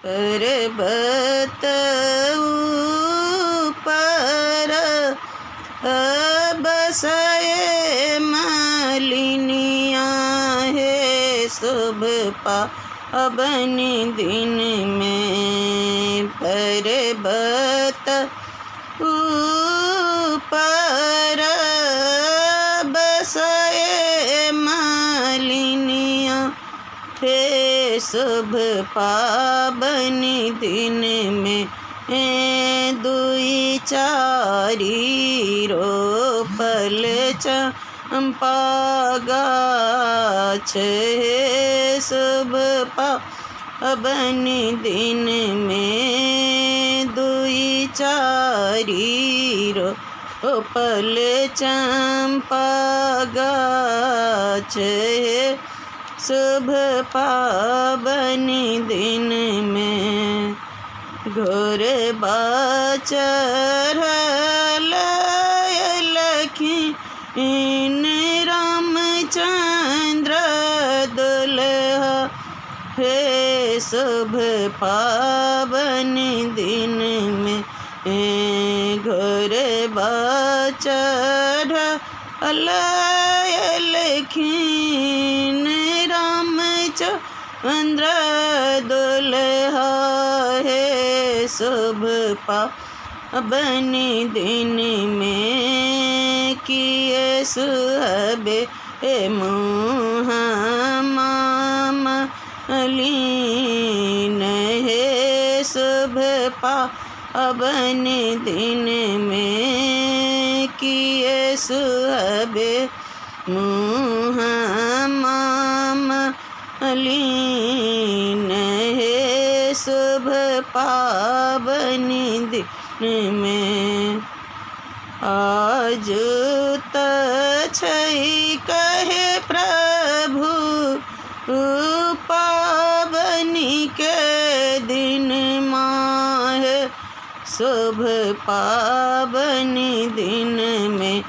पर्वत ऊपर बसाए मालिनिया है शुभ पावन दिन में। पर्वत ऊपर बसाए मालिनिया है शुभ पावन दिन में। दुई चारी रोपल चंपा गाछ है शुभ पावन दिन में। दुई चारी रोपल चंपा गाछ है शुभ पावन दिन में। घोर चढ़ल लखीन रामचंद्र दुल्हा है शुभ पावन दिन में। घोर चढ़ल लखीन रामचंद्र दुल्हा है शुभ पावन दिन में। किए सुहाबे मुँह मामलीन है शुभ पावन दिन में। किए सुहाबे मुँह मामलीन है शुभ पावन दिन में। आज त छै कहे प्रभु पावन के दिन माहे शुभ पावन दिन में।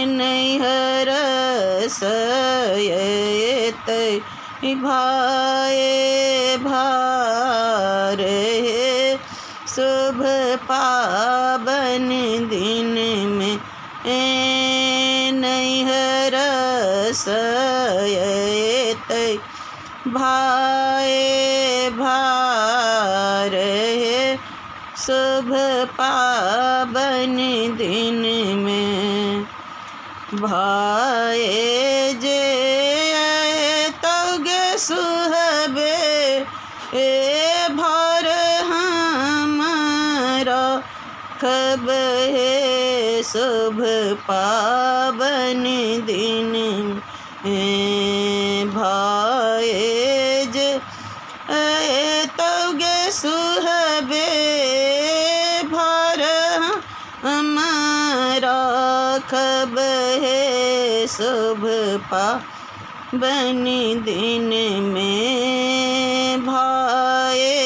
नैहर सयत भाए भार है शुभ पावन दिन में। नैहर सयत भाए भार है शुभ पावन दिन में। भाए जे तौगे सुहबे भर हमारा खब है शुभ पावन दिन में। भाए जे तौगे सुहबे भर हमारा खब है शुभ पावन दिन में। भाए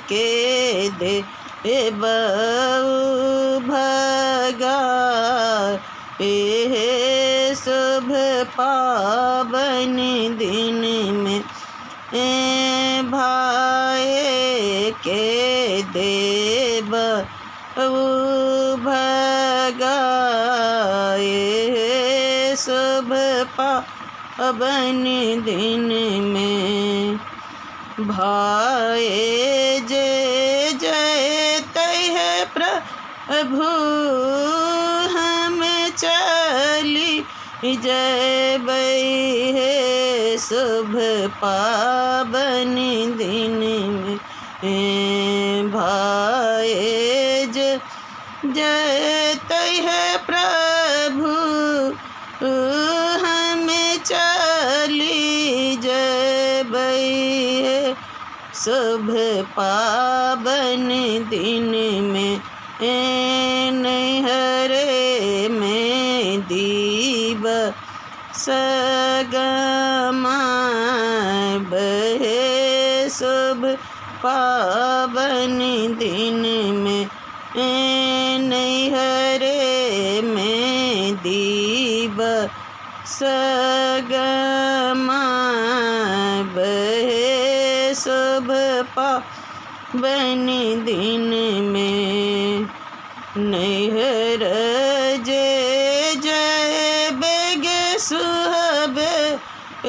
के दे बहु भगा है शुभ पावन दिन में। भाए के देव भगाए शुभ पावन दिन में। भाए जे जय तय प्रभु हम चली जय बई है शुभ पावन दिन में। भाए जय तय प्रभु हम चली जय बई है शुभ पावन दिन में। नैहरे में दीव सगमा बहे शुभ पावन दिन में। नैहरे में दीव सगमा बहे शुभ पावन दिन में। नैहर जे जय बेगे सुहबे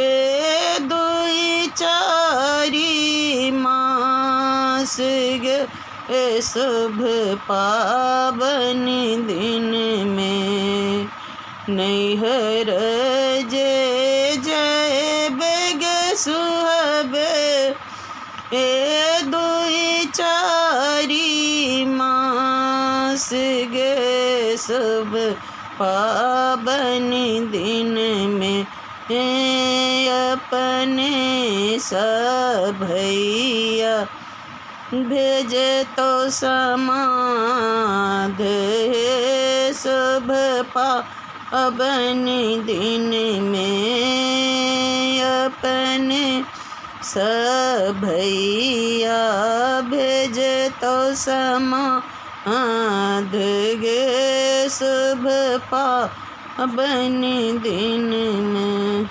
ए दुई चारी मास गे शुभ पावन दिन में। नैहर जे जय बेग सुहबे ए दुई चारी मास गे शुभ पावन दिन में। अपने सभैया भेज तो समाध शुभ पावन दिन में। अपने सभैया भेज तो समाध गे शुभ पावन दिन में।